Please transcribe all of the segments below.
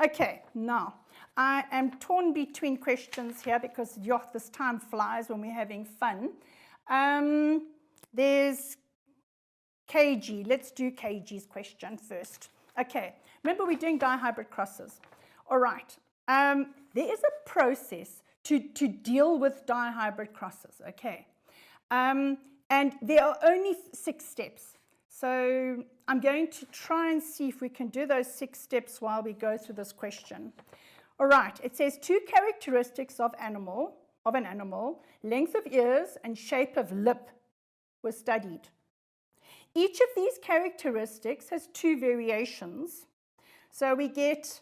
Okay, now, I am torn between questions here because, this time flies when we're having fun. There's KG. Let's do KG's question first. Okay, remember we're doing dihybrid crosses. All right, there is a process to deal with dihybrid crosses, okay? And there are only 6 steps. So I'm going to try and see if we can do those 6 steps while we go through this question. All right, it says 2 characteristics of an animal, length of ears and shape of lip were studied. Each of these characteristics has 2 variations. So we get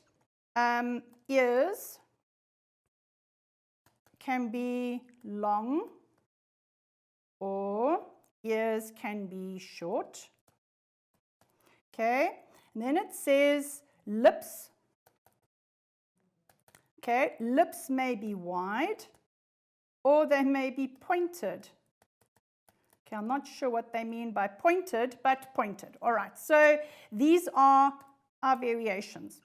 ears can be long or ears can be short. Okay, and then it says lips. Okay, lips may be wide or they may be pointed. Okay, I'm not sure what they mean by pointed, but pointed. All right, so these are our variations.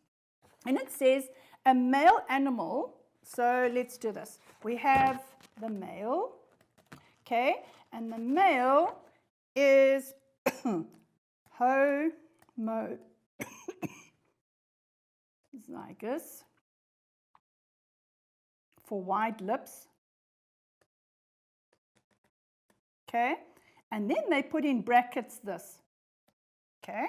And it says a male animal, so let's do this. We have the male, okay, and the male is homozygous for wide lips. Okay, and then they put in brackets this. Okay,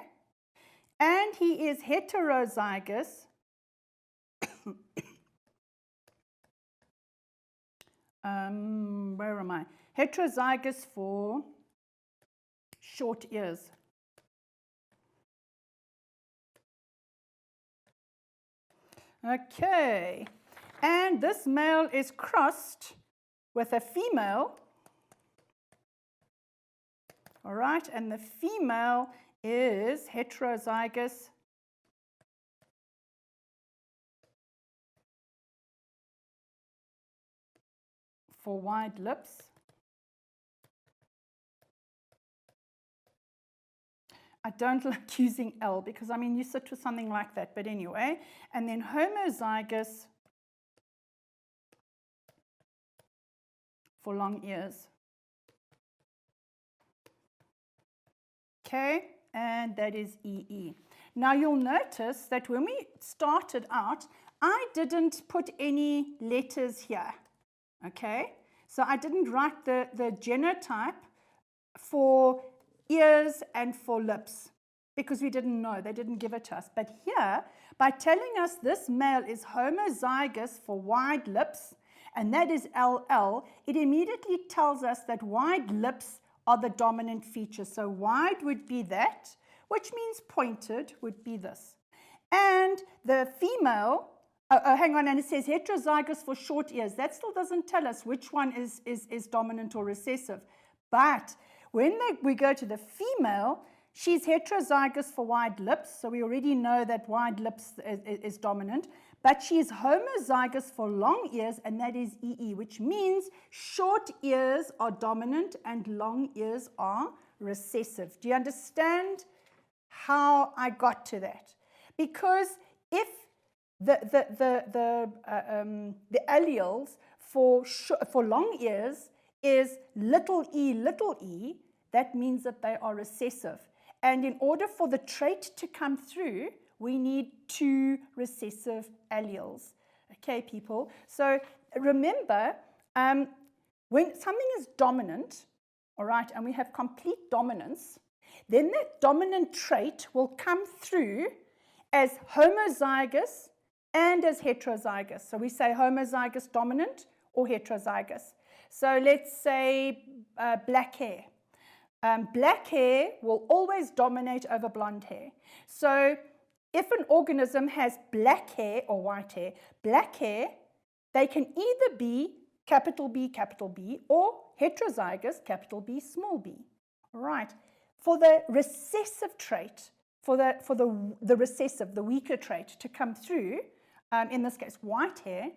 and he is heterozygous where am I? Heterozygous for short ears. Okay, and this male is crossed with a female. All right, and the female is heterozygous for wide lips. I don't like using L because, I mean, you sit with something like that, but anyway. And then homozygous for long ears. Okay, and that is EE. Now you'll notice that when we started out, I didn't put any letters here. Okay, so I didn't write the genotype for ears and for lips because we didn't know, they didn't give it to us. But here, by telling us this male is homozygous for wide lips, and that is LL, it immediately tells us that wide lips are the dominant feature. So wide would be that, which means pointed would be this. And the female, hang on, and it says heterozygous for short ears. That still doesn't tell us which one is dominant or recessive. But when we go to the female, she's heterozygous for wide lips. So we already know that wide lips is dominant. But she is homozygous for long ears, and that is EE, which means short ears are dominant and long ears are recessive. Do you understand how I got to that? Because if the alleles for long ears is little e, that means that they are recessive. And in order for the trait to come through, we need 2 recessive alleles. Okay, people? So remember, when something is dominant, all right, and we have complete dominance, then that dominant trait will come through as homozygous and as heterozygous. So we say homozygous dominant or heterozygous. So let's say black hair. Black hair will always dominate over blonde hair. So if an organism has black hair or white hair, black hair, they can either be capital B, or heterozygous, capital B, small b. All right. For the recessive trait, for the recessive, the weaker trait to come through, in this case, white hair,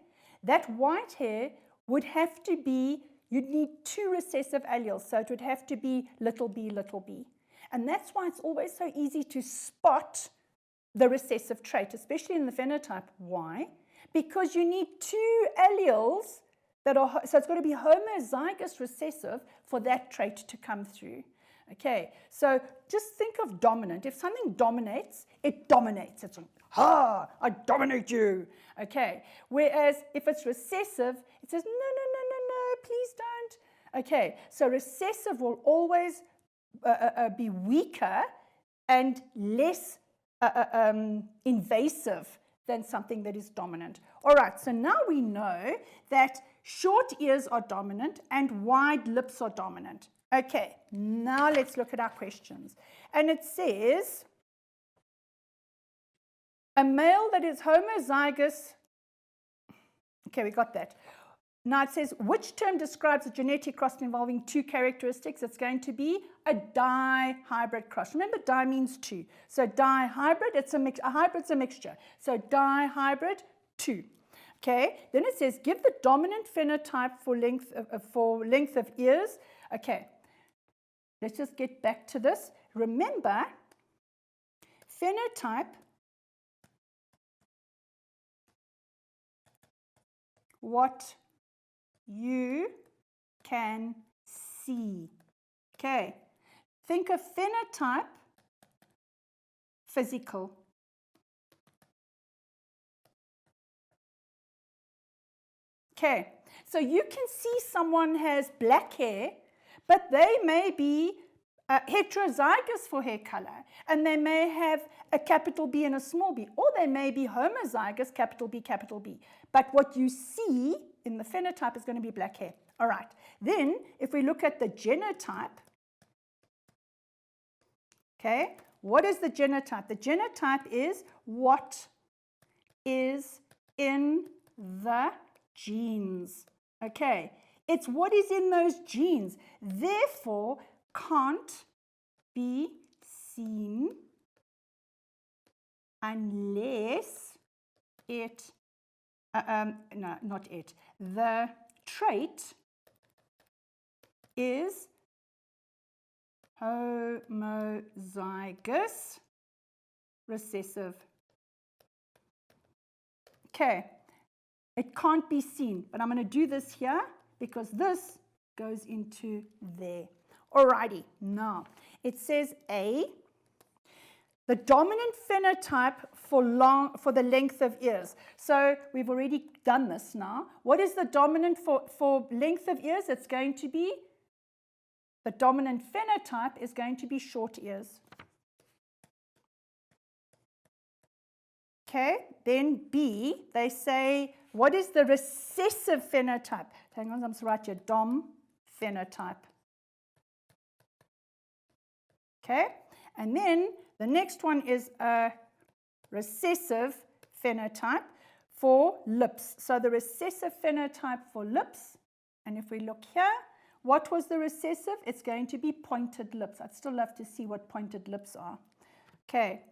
that white hair would have to be, you'd need 2 recessive alleles, so it would have to be little b. And that's why it's always so easy to spot the recessive trait, especially in the phenotype. Why? Because you need 2 alleles that are, so it's got to be homozygous recessive for that trait to come through. Okay, so just think of dominant. If something dominates, it dominates. It's like, ha, I dominate you. Okay, whereas if it's recessive, it says, no, no, no, no, no, please don't. Okay, so recessive will always be weaker and less invasive than something that is dominant. All right, so now we know that short ears are dominant and wide lips are dominant. Okay, now let's look at our questions. And it says, a male that is homozygous, okay, we got that. Now it says, which term describes a genetic cross involving 2 characteristics? It's going to be a dihybrid cross. Remember, di means 2. So dihybrid, it's a mix. A hybrid's a mixture. So dihybrid, 2. Okay, then it says, give the dominant phenotype for length of ears. Okay, let's just get back to this. Remember, phenotype, what you can see. Okay, think of phenotype, physical. Okay, so you can see someone has black hair, but they may be heterozygous for hair color, and they may have a capital B and a small b, or they may be homozygous, capital B, capital B. But what you see in the phenotype is going to be black hair. All right, then if we look at the genotype, okay, what is the genotype? The genotype is what is in the genes. Okay, it's what is in those genes, therefore can't be seen unless it, no, not it, the trait is homozygous recessive. Okay, it can't be seen, but I'm going to do this here because this goes into there. Alrighty, now it says A, the dominant phenotype for the length of ears. So we've already done this now. What is the dominant for length of ears? It's going to be, the dominant phenotype is going to be short ears. Okay, then B, they say, what is the recessive phenotype? Hang on, I'm just write here, dom phenotype. Okay, and then the next one is a recessive phenotype for lips. So the recessive phenotype for lips, and if we look here, what was the recessive? It's going to be pointed lips. I'd still love to see what pointed lips are. Okay.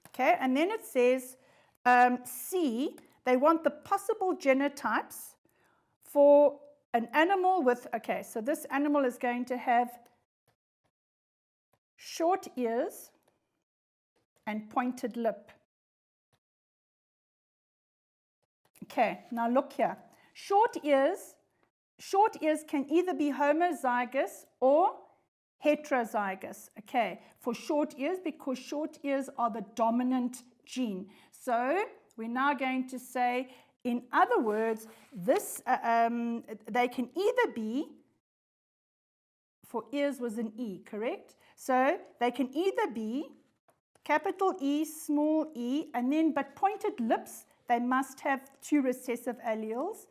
Okay, and then it says C, they want the possible genotypes for an animal with, okay, so this animal is going to have short ears and pointed lip. Okay, now look here. Short ears can either be homozygous or heterozygous, okay, for short ears, because short ears are the dominant gene. So we're now going to say, in other words, this they can either be, for ears was an E, correct? So they can either be capital E, small e, and then, but pointed lips, they must have 2 recessive alleles,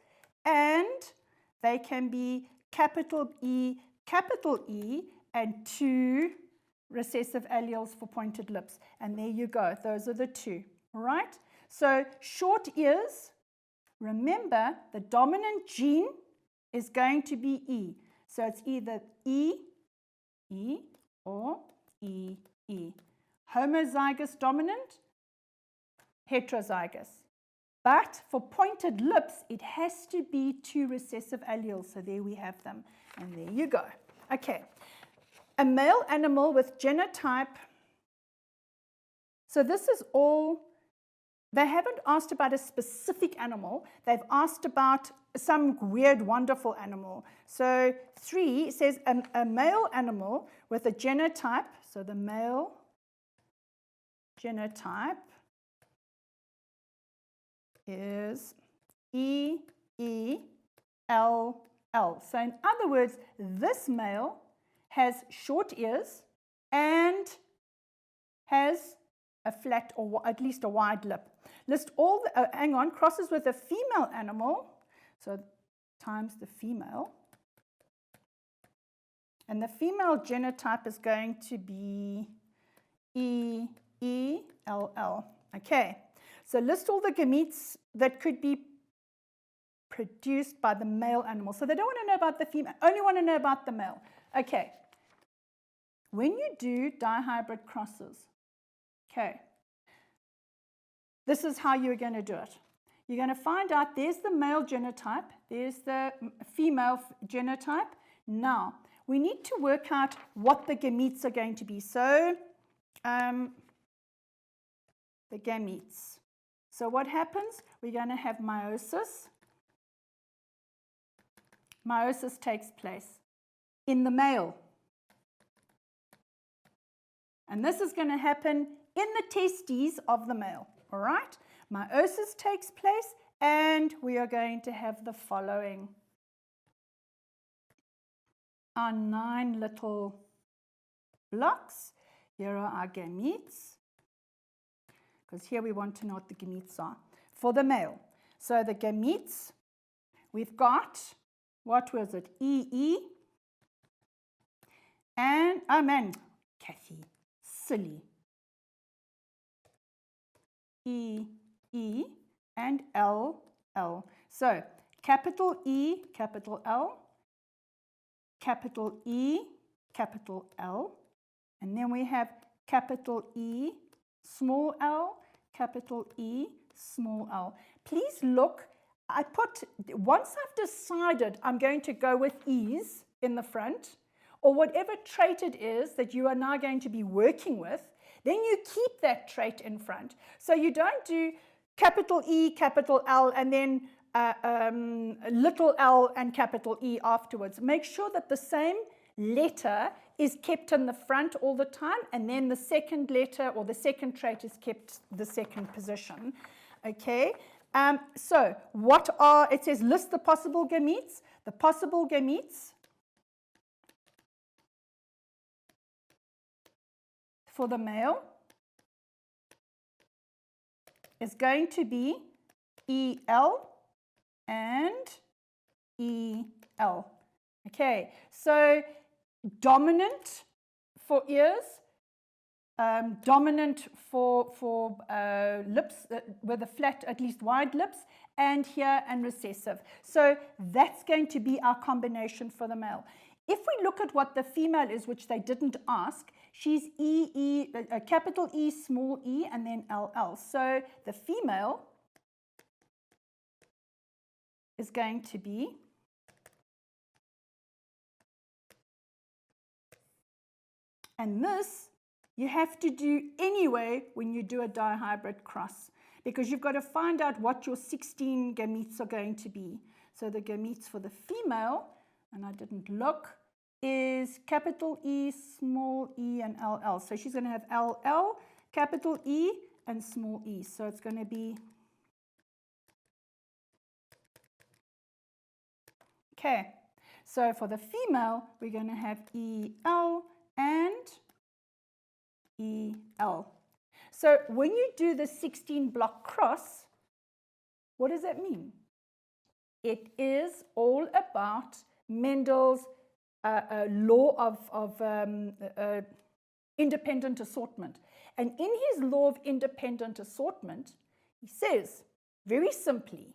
and they can be capital E, and 2 recessive alleles for pointed lips. And there you go. Those are the 2. All right? So short ears, remember, the dominant gene is going to be E. So it's either E, or E. Homozygous dominant, heterozygous. But for pointed lips, it has to be 2 recessive alleles. So there we have them. And there you go. Okay. a male animal with genotype. So this is all, they haven't asked about a specific animal. They've asked about some weird, wonderful animal. So 3 says a male animal with a genotype. So the male genotype is EELL. So in other words, this male has short ears and has a flat or at least a wide lip. List all the, hang on, crosses with a female animal, so times the female. And the female genotype is going to be EELL. Okay, so list all the gametes that could be produced by the male animal. So they don't want to know about the female, only want to know about the male. Okay, when you do dihybrid crosses, okay, this is how you're going to do it. You're going to find out there's the male genotype, there's the female genotype. Now, we need to work out what the gametes are going to be. So, the gametes. So what happens? We're going to have meiosis. Meiosis takes place in the male. And this is going to happen in the testes of the male. All right? Meiosis takes place, and we are going to have the following. Our 9 little blocks. Here are our gametes, because here we want to know what the gametes are for the male. So the gametes, we've got, what was it, EE, and, oh man, Kathy, silly, E, E, and L, L. So capital E, capital L, capital E, capital L, and then we have capital E, small l, capital E, small l. Please look, I put, once I've decided I'm going to go with E's in the front, or whatever trait it is that you are now going to be working with, then you keep that trait in front. So you don't do capital E, capital L, and then little l and capital E afterwards. Make sure that the same letter is kept in the front all the time, and then the second letter or the second trait is kept the second position. Okay, so what are, it says list the possible gametes. The possible gametes for the male is going to be EL and EL. Okay, so dominant for ears, dominant for lips with a flat, at least wide lips, and here and recessive. So that's going to be our combination for the male. If we look at what the female is, which they didn't ask, she's capital E, small e, and then LL. So the female is going to be and this you have to do anyway when you do a dihybrid cross, because you've got to find out what your 16 gametes are going to be. So the gametes for the female, and I didn't look, is capital E, small e, and LL. So she's going to have LL, capital E, and small e. So it's going to be, okay. So for the female, we're going to have EL and EL. So when you do the 16 block cross, what does that mean? It is all about Mendel's law of independent assortment. And in his law of independent assortment, he says very simply,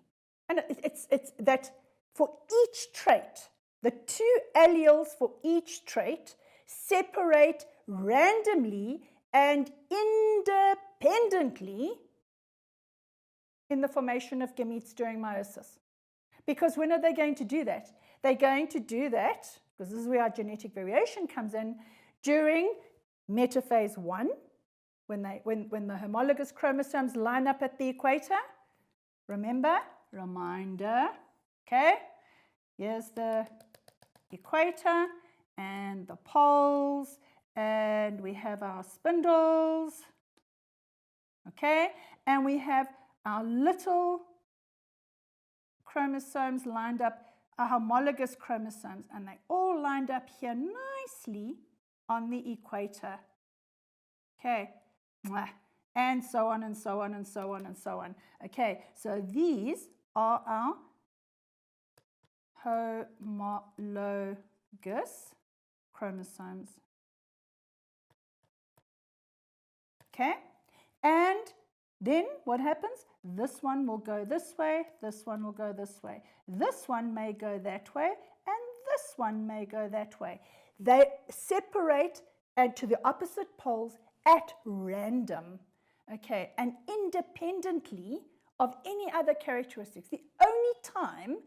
and it's that for each trait, the 2 alleles for each trait separate randomly and independently in the formation of gametes during meiosis. Because when are they going to do that? They're going to do that, because this is where our genetic variation comes in, during metaphase 1, when the homologous chromosomes line up at the equator. Remember, reminder, okay? Here's the equator and the poles, and we have our spindles, okay? And we have our little chromosomes lined up, our homologous chromosomes, and they all lined up here nicely on the equator, okay? And so on and so on and so on and so on. Okay, so these are our homologous chromosomes. Okay, and then what happens? This one will go this way, this one will go this way. This one may go that way, and this one may go that way. They separate and to the opposite poles at random, okay, and independently of any other characteristics. The only time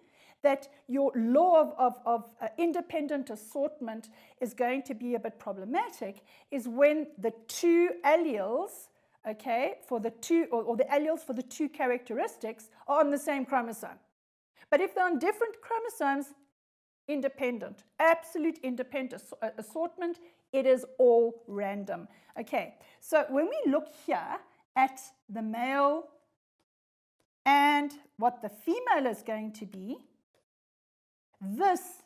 that your law of independent assortment is going to be a bit problematic is when the two alleles, okay, for the two, or the alleles for the two characteristics are on the same chromosome. But if they're on different chromosomes, independent, absolute independent assortment, it is all random. Okay, so when we look here at the male and what the female is going to be, this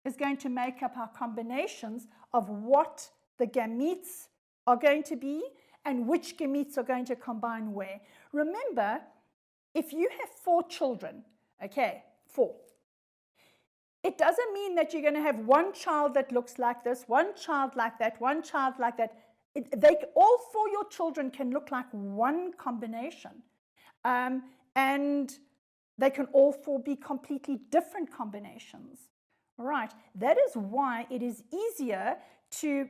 is going to make up our combinations of what the gametes are going to be and which gametes are going to combine where. Remember, if you have 4 children, okay, 4, it doesn't mean that you're going to have one child that looks like this, one child like that, one child like that. All 4 your children can look like one combination. And they can all 4 be completely different combinations. All right, that is why it is easier to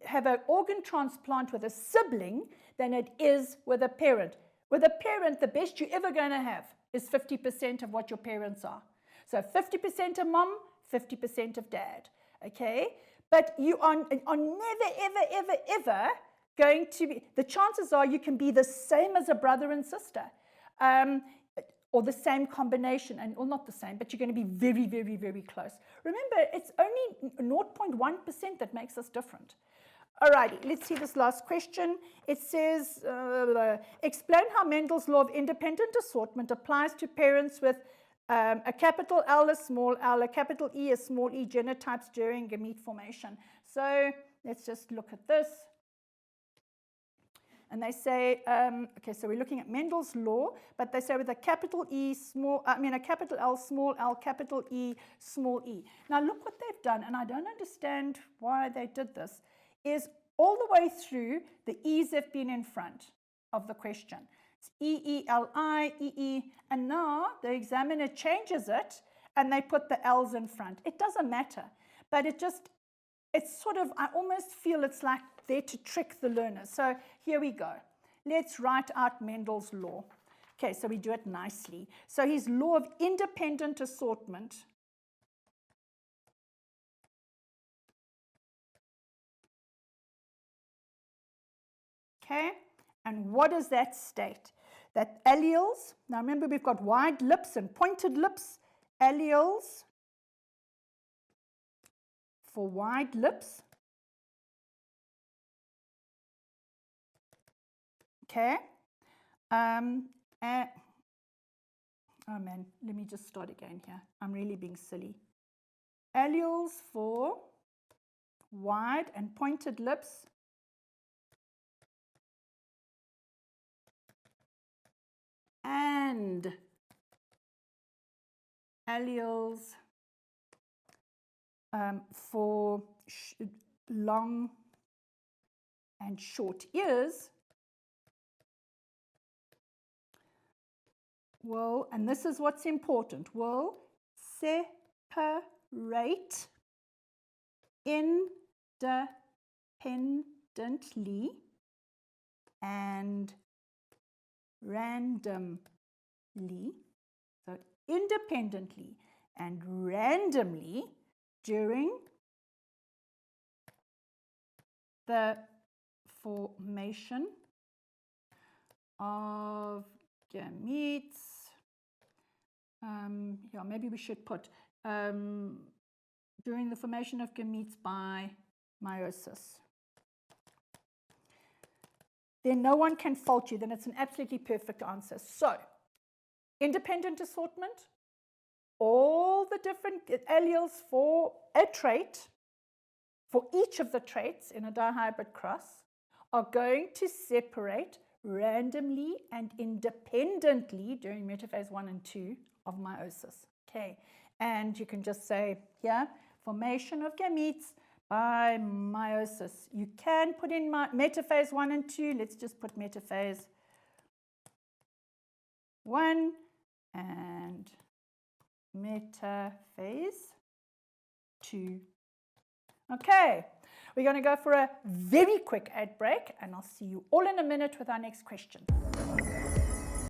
have an organ transplant with a sibling than it is with a parent. With a parent, the best you're ever going to have is 50% of what your parents are. So 50% of mom, 50% of dad, okay? But you are never, ever, ever, ever going to be, the chances are you can be the same as a brother and sister, or the same combination, or not the same, but you're going to be very, very, very close. Remember, it's only 0.1% that makes us different. Alrighty, let's see this last question. It says, explain how Mendel's law of independent assortment applies to parents with a capital L, a small l, a capital E, a small e, genotypes during gamete formation. So let's just look at this. And they say, okay, so we're looking at Mendel's law, but they say with a capital E, a capital L, small l, capital E, small e. Now look what they've done, and I don't understand why they did this, is all the way through, the E's have been in front of the question. It's E, E, L, I, E, E, and now the examiner changes it, and they put the L's in front. It doesn't matter, but it's sort of, I almost feel it's like there to trick the learner. So here we go. Let's write out Mendel's law. Okay, so we do it nicely. So his law of independent assortment. Okay, and what does that state? That alleles, now remember we've got wide lips and pointed lips, alleles for wide lips. Okay. Oh man, let me just start again here. I'm really being silly. Alleles for wide and pointed lips. And alleles for long and short ears will, and this is what's important, will separate independently and randomly. So independently and randomly during the formation of gametes. Yeah, maybe we should put during the formation of gametes by meiosis. Then no one can fault you. Then it's an absolutely perfect answer. So, independent assortment, all the different alleles for a trait, for each of the traits in a dihybrid cross, are going to separate randomly and independently during metaphase 1 and 2 of meiosis. Okay, and you can just say here, formation of gametes by meiosis. You can put in metaphase 1 and 2. Let's just put metaphase 1 and metaphase 2. Okay, we're going to go for a very quick ad break, and I'll see you all in a minute with our next question.